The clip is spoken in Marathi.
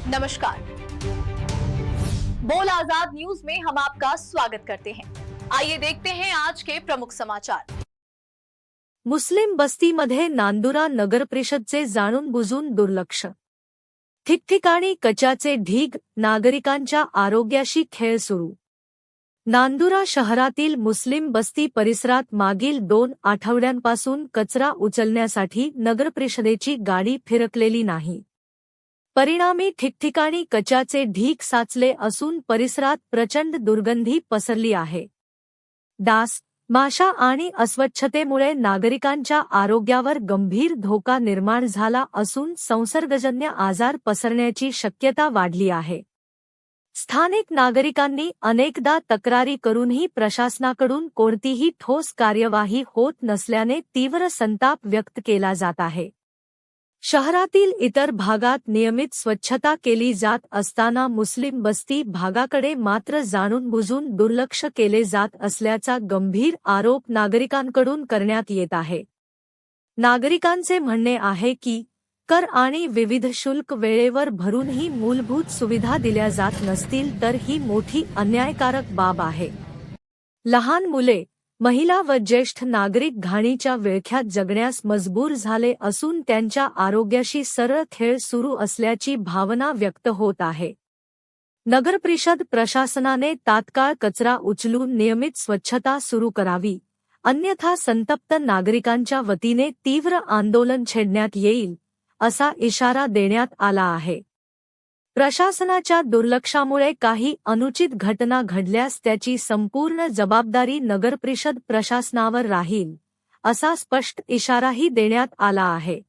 नमस्कार। बोल आजाद न्यूज में हम आपका स्वागत करते हैं। आइए देखते हैं आज के प्रमुख समाचार। मुस्लिम बस्तीमध्ये नांदुरा नगरपरिषदचे जाणून बुजून दुर्लक्ष। ठिकठिकाणी कचऱ्याचे ढीग, नागरिकांच्या आरोग्याशी खेळ सुरू। नांदुरा शहरातील मुस्लिम बस्ती परिसरात मागील 2 आठवड्यांपासून कचरा उचलण्यासाठी नगरपरिषदेची गाडी फिरकलेली नाही। परिणामी ठिकठिकाणी कचऱ्याचे ढीग साचले असून परिसरात प्रचंड दुर्गंधी पसरली आहे। डास, माशा आणि अस्वच्छतेमुळे नागरिकांच्या आरोग्यावर गंभीर धोका निर्माण झाला असून संसर्गजन्य आजार पसरण्याची शक्यता वाढली आहे। स्थानिक नागरिकांनी अनेकदा तक्रारी करूनही प्रशासनाकडून कोणतीही ठोस कार्यवाही होत नसल्याने तीव्र संताप व्यक्त केला जात आहे। शहरातील इतर भागात नियमित स्वच्छता केली जात असताना मुस्लिम बस्ती भागाकडे मात्र जाणून-बुजून दुर्लक्ष केले जात असल्याचा गंभीर आरोप नागरिकांकडून करण्यात येत आहे। नागरिकांचे म्हणणे आहे की कर आणि विविध शुल्क वेळेवर भरूनही मूलभूत सुविधा दिल्या जात नसतील तर ही मोठी अन्यायकारक बाब आहे। लहान मुले, महिला व ज्येष्ठ नागरिक घाणीच्या विळख्यात जगण्यास मजबूर झाले असून त्यांच्या आरोग्याशी सरळ खेळ सुरू असल्याची भावना व्यक्त होत आहे। नगरपरिषद प्रशासनाने तात्काळ कचरा उचलून नियमित स्वच्छता सुरू करावी, अन्यथा संतप्त नागरिकांच्या वतीने तीव्र आंदोलन छेडण्यात येईल, असा इशारा देण्यात आला आहे। प्रशासनाच्या दुर्लक्षामुळे काही अनुचित घटना घडल्यास त्याची संपूर्ण जबाबदारी नगरपरिषद प्रशासनावर राहील, असा स्पष्ट इशाराही देण्यात आला आहे।